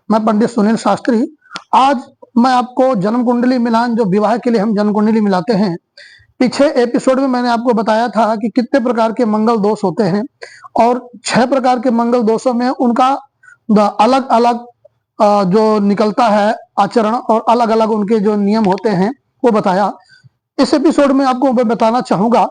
मैं पंडित सुनील शास्त्री। आज मैं आपको जन्म कुंडली मिलान, जो विवाह के लिए हम जन्म कुंडली मिलाते हैं, पीछे एपिसोड में मैंने आपको बताया था कि कितने प्रकार के मंगल दोष होते हैं और 6 प्रकार के मंगल दोषों में उनका अलग अलग जो निकलता है आचरण और अलग अलग उनके जो नियम होते हैं वो बताया। इस एपिसोड में आपको मैं बताना चाहूंगा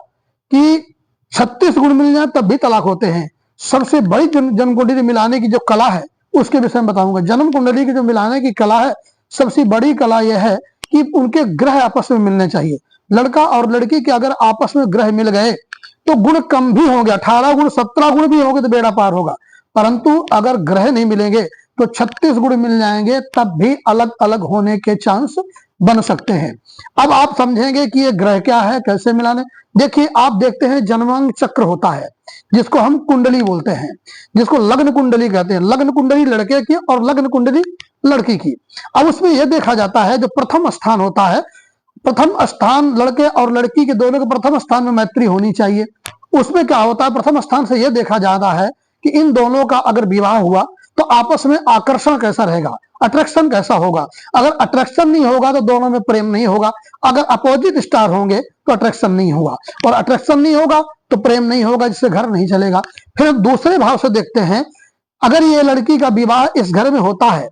कि 36 गुण मिल जाए तब भी तलाक होते हैं। सबसे बड़ी जन्म कुंडली मिलाने की जो कला है उसके विषय में बताऊंगा। जन्म कुंडली की जो मिलाने की कला है, सबसे बड़ी कला यह है कि उनके ग्रह आपस में मिलने चाहिए। लड़का और लड़की के अगर आपस में ग्रह मिल गए तो गुण कम भी होंगे, 18 गुण 17 गुण भी होंगे तो बेड़ा पार होगा। परंतु अगर ग्रह नहीं मिलेंगे तो 36 गुण मिल जाएंगे तब भी अलग अलग होने के चांस बन सकते हैं। अब आप समझेंगे कि ये ग्रह क्या है, कैसे मिलाने। देखिए, आप देखते हैं जन्मांग चक्र होता है जिसको हम कुंडली बोलते हैं, जिसको लग्न कुंडली कहते हैं। लग्न कुंडली लड़के की और लग्न कुंडली लड़की की। अब उसमें यह देखा जाता है जो प्रथम स्थान होता है, प्रथम स्थान लड़के और लड़की के दोनों के प्रथम स्थान में मैत्री होनी चाहिए। उसमें क्या होता है, प्रथम स्थान से यह देखा जाता है कि इन दोनों का अगर विवाह हुआ तो आपस में आकर्षण कैसा रहेगा, अट्रैक्शन कैसा होगा। अगर अट्रैक्शन नहीं होगा तो दोनों में प्रेम नहीं होगा। अगर अपोजिट स्टार होंगे तो अट्रैक्शन नहीं होगा, और अट्रैक्शन नहीं होगा तो प्रेम नहीं होगा, जिससे घर नहीं चलेगा। फिर दूसरे भाव से देखते हैं, अगर ये लड़की का विवाह इस घर में होता है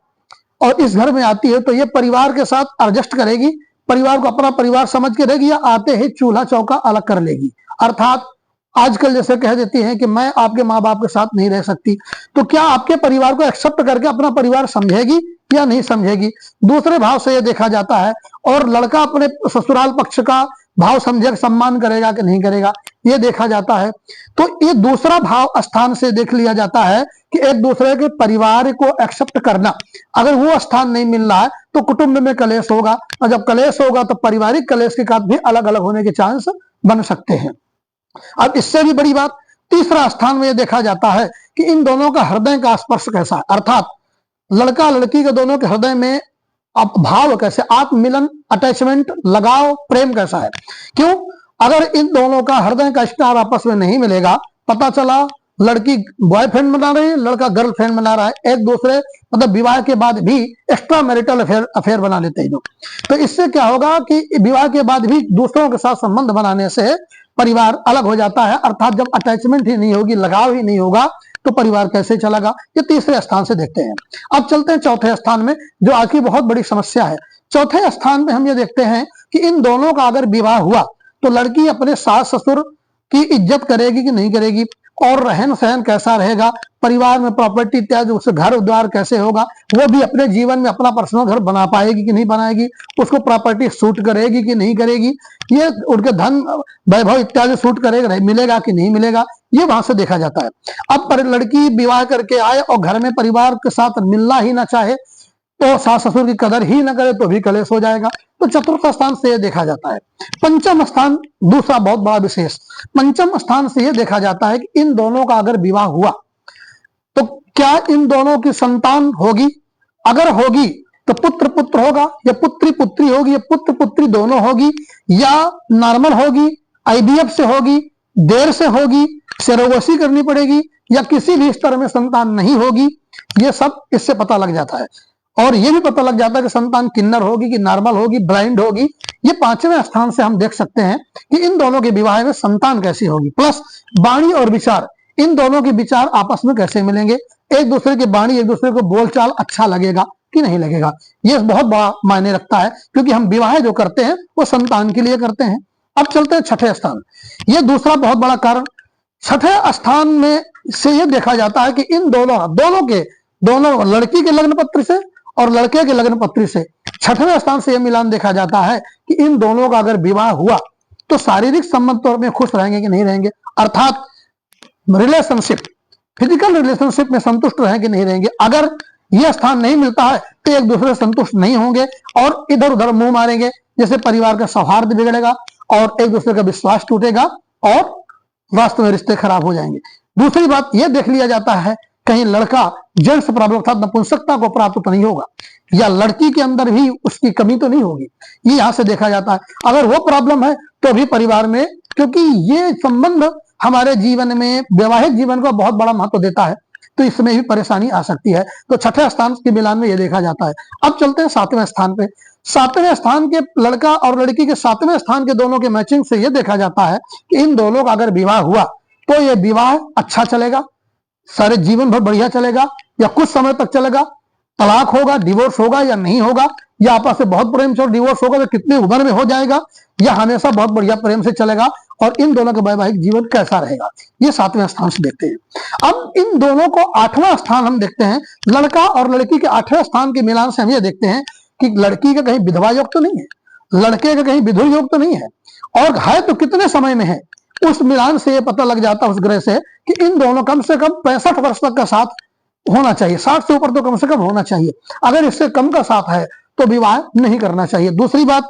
और इस घर में आती है तो ये परिवार के साथ एडजस्ट करेगी, परिवार को अपना परिवार समझ के रहेगी, या आते ही चूल्हा चौका अलग कर लेगी। अर्थात आजकल जैसे कह देती हैं कि मैं आपके माँ बाप के साथ नहीं रह सकती, तो क्या आपके परिवार को एक्सेप्ट करके अपना परिवार समझेगी या नहीं समझेगी। दूसरे भाव से यह देखा जाता है, और लड़का अपने ससुराल पक्ष का भाव समझे, सम्मान करेगा कि नहीं करेगा, यह देखा जाता है। तो ये दूसरा भाव स्थान से देख लिया जाता है कि एक दूसरे के परिवार को एक्सेप्ट करना। अगर वो स्थान नहीं मिल रहा है तो कुटुंब में कलेश होगा, और जब कलेश होगा तो पारिवारिक कलेश के साथ भी अलग अलग होने के चांस बन सकते हैं। अब इससे भी बड़ी बात, तीसरा स्थान में यह देखा जाता है कि इन दोनों का हृदय का स्पर्श कैसा है, अर्थात लड़का लड़की के दोनों के हृदय में भाव कैसे, आत्ममिलन, अटैचमेंट, लगाव, प्रेम कैसा है। क्यों, अगर इन दोनों का हृदय का स्टार आपस में नहीं मिलेगा, पता चला लड़की बॉयफ्रेंड बना रही है, लड़का गर्लफ्रेंड बना रहा है, एक दूसरे मतलब विवाह के बाद भी एक्स्ट्रा मैरिटल अफेयर बना लेते हैं लोग। तो इससे क्या होगा कि विवाह के बाद भी दूसरों के साथ संबंध बनाने से परिवार अलग हो जाता है। अर्थात जब अटैचमेंट ही नहीं होगी, लगाव ही नहीं होगा, तो परिवार कैसे चलेगा। ये तीसरे स्थान से देखते हैं। अब चलते हैं चौथे स्थान में, जो आज की बहुत बड़ी समस्या है। चौथे स्थान में हम ये देखते हैं कि इन दोनों का अगर विवाह हुआ तो लड़की अपने सास ससुर की इज्जत करेगी कि नहीं करेगी, और रहन सहन कैसा रहेगा, परिवार में प्रॉपर्टी इत्यादि, उससे घर द्वार कैसे होगा, वो भी अपने जीवन में अपना पर्सनल घर बना पाएगी कि नहीं बनाएगी, उसको प्रॉपर्टी सूट करेगी कि नहीं करेगी, ये उनके धन वैभव इत्यादि सूट करेगा, मिलेगा कि नहीं मिलेगा, ये वहां से देखा जाता है। अब पर लड़की विवाह करके आए और घर में परिवार के साथ मिलना ही ना चाहे, तो सास ससुर की कदर ही न करे तो भी कलेश हो जाएगा। तो चतुर्थ स्थान से यह देखा जाता है। पंचम स्थान दूसरा बहुत बड़ा विशेष, पंचम स्थान से यह देखा जाता है कि इन दोनों का अगर विवाह हुआ तो क्या इन दोनों की संतान होगी। अगर होगी तो पुत्र पुत्र होगा, या पुत्री पुत्री होगी, या पुत्र पुत्री दोनों होगी, या नॉर्मल होगी, आईवीएफ से होगी, देर से होगी, सरोगेसी करनी पड़ेगी, या किसी भी स्तर में संतान नहीं होगी। ये सब इससे पता लग जाता है। और ये भी पता लग जाता है कि संतान किन्नर होगी कि नॉर्मल होगी, ब्लाइंड होगी। ये पांचवें स्थान से हम देख सकते हैं कि इन दोनों के विवाह में संतान कैसी होगी। प्लस वाणी और विचार, इन दोनों के विचार आपस में कैसे मिलेंगे, एक दूसरे की वाणी, एक दूसरे को बोलचाल अच्छा लगेगा कि नहीं लगेगा। ये बहुत बड़ा मायने रखता है, क्योंकि हम विवाह जो करते हैं वो संतान के लिए करते हैं। अब चलते हैं छठे स्थान। ये दूसरा बहुत बड़ा कारण। छठे स्थान में से यह देखा जाता है कि इन दोनों लड़की के लग्न पत्र से और लड़के के लग्न पत्री से छठवें स्थान से यह मिलान देखा जाता है कि इन दोनों का अगर विवाह हुआ तो शारीरिक संबंध तौर में खुश रहेंगे कि नहीं रहेंगे, अर्थात रिलेशनशिप, फिजिकल रिलेशनशिप में संतुष्ट रहेंगे कि नहीं रहेंगे। अगर यह स्थान नहीं मिलता है तो एक दूसरे से संतुष्ट नहीं होंगे और इधर उधर मुंह मारेंगे, जैसे परिवार का सौहार्द बिगड़ेगा और एक दूसरे का विश्वास टूटेगा और वास्तव में रिश्ते खराब हो जाएंगे। दूसरी बात यह देख लिया जाता है कहीं लड़का जेंट्स प्रॉब्लम अर्थात नपुंसकता को प्राप्त तो नहीं होगा, या लड़की के अंदर भी उसकी कमी तो नहीं होगी, ये यहां से देखा जाता है। अगर वो प्रॉब्लम है तो भी परिवार में, क्योंकि ये संबंध हमारे जीवन में वैवाहिक जीवन को बहुत बड़ा महत्व देता है। तो इसमें भी परेशानी आ सकती है। तो छठे स्थान के मिलान में ये देखा जाता है। अब चलते हैं सातवें स्थान पे। सातवें स्थान के लड़का और लड़की के सातवें स्थान के दोनों के मैचिंग से ये देखा जाता है कि इन दोनों का अगर विवाह हुआ तो ये विवाह अच्छा चलेगा, सारे जीवन भर बढ़िया चलेगा, या कुछ समय तक चलेगा, तलाक होगा, डिवोर्स होगा या नहीं होगा, या आपस में बहुत प्रेम से डिवोर्स होगा तो कितनी उम्र में हो जाएगा, या हमेशा बहुत बढ़िया प्रेम से चलेगा, और इन दोनों का वैवाहिक जीवन कैसा रहेगा, ये सातवें स्थान से देखते हैं। अब इन दोनों को आठवां स्थान हम देखते हैं। लड़का और लड़की के आठवें स्थान के मिलान से हम ये देखते हैं कि लड़की का कहीं विधवा योग तो नहीं है, लड़के का कहीं विधुर योग तो नहीं है, और है तो कितने समय में है। उस मिलान से ये पता लग जाता है उस ग्रह से कि इन दोनों कम से कम 65 वर्ष तक का साथ होना चाहिए, 60 से ऊपर तो कम से कम होना चाहिए। अगर इससे कम का साथ है तो विवाह नहीं करना चाहिए। दूसरी बात,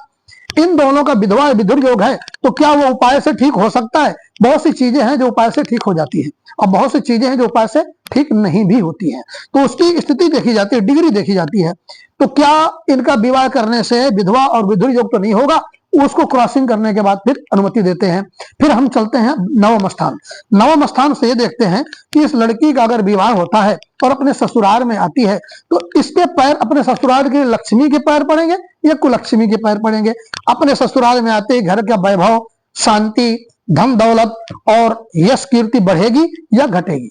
इन दोनों का विधवा विधुर योग है तो क्या वो उपाय से ठीक हो सकता है? बहुत सी चीजें हैं जो उपाय से ठीक हो जाती है, और बहुत सी चीजें हैं जो उपाय से ठीक नहीं भी होती हैं। तो उसकी स्थिति देखी जाती है, डिग्री देखी जाती है। तो क्या इनका विवाह करने से विधवा और विधुर योग तो नहीं होगा, उसको क्रॉसिंग करने के बाद फिर अनुमति देते हैं। फिर हम चलते हैं नवम स्थान। नवम स्थान से ये देखते हैं कि इस लड़की का अगर विवाह होता है और अपने ससुराल में आती है तो इसके पैर अपने ससुराल के लक्ष्मी के पैर पड़ेंगे या कुलक्ष्मी के पैर पड़ेंगे। अपने ससुराल में आते ही घर का वैभव, शांति, धन दौलत और यश कीर्ति बढ़ेगी या घटेगी।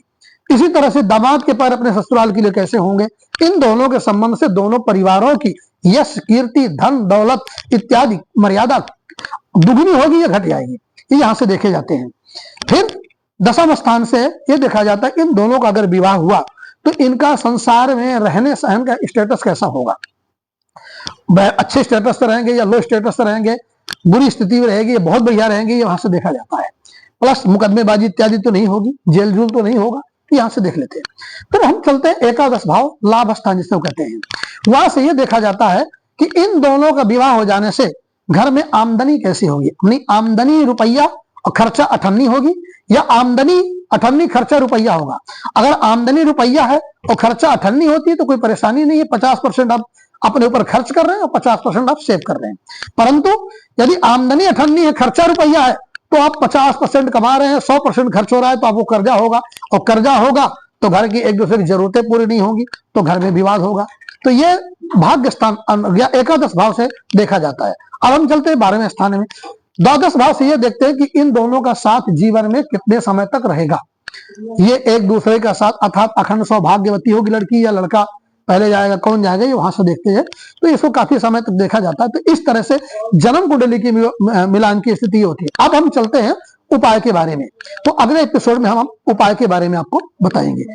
इसी तरह से दामाद के पैर अपने ससुराल के लिए कैसे होंगे? इन दोनों के संबंध से दोनों परिवारों की यश कीर्ति, धन दौलत इत्यादि मर्यादा दुगनी होगी या घट जाएगी, ये यहां से देखे जाते हैं। फिर दसम स्थान से ये देखा जाता है इन दोनों का अगर विवाह हुआ तो इनका संसार में रहने सहन का स्टेटस कैसा होगा। अच्छे स्टेटस से रहेंगे या लो स्टेटस से रहेंगे, बुरी स्थिति में रहेगी या बहुत बढ़िया रहेंगे, ये वहां से देखा जाता है। प्लस मुकदमेबाजी इत्यादि तो नहीं होगी, जेल जूल तो नहीं होगा, यहां से देख लेते हैं। फिर हम चलते हैं एकादश भाव, लाभ स्थान जिसको कहते हैं। वहां से यह देखा जाता है कि इन दोनों का विवाह हो जाने से घर में आमदनी कैसी होगी। अपनी आमदनी रुपया और खर्चा अठन्नी होगी, या आमदनी अठन्नी खर्चा रुपया होगा। अगर आमदनी रुपया है और खर्चा अठन्नी होती है तो कोई परेशानी नहीं है, 50% आप अपने ऊपर खर्च कर रहे हैं और 50% आप सेव कर रहे हैं। परंतु यदि आमदनी अठन्नी है, खर्चा रुपया है, तो आप 50% कमा रहे हैं, 100% खर्च हो रहा है, तो आपको कर्जा होगा, और कर्जा होगा तो घर की एक दूसरे की जरूरतें पूरी नहीं होंगी, तो घर में विवाद होगा। तो ये भाग्य स्थान या एकादश भाव से देखा जाता है। अब हम चलते हैं 12वें स्थान में। द्वादश भाव से ये देखते हैं कि इन दोनों का साथ जीवन में कितने समय तक रहेगा। ये एक दूसरे का साथ अर्थात अखंड सौभाग्यवती होगी लड़की या लड़का, पहले जाएगा कौन जाएगा, ये वहां से देखते हैं। तो इसको काफी समय तक देखा जाता है। तो इस तरह से जन्म कुंडली की मिलान की स्थिति होती है। अब हम चलते हैं उपाय के बारे में। तो अगले एपिसोड में हम उपाय के बारे में आपको बताएंगे।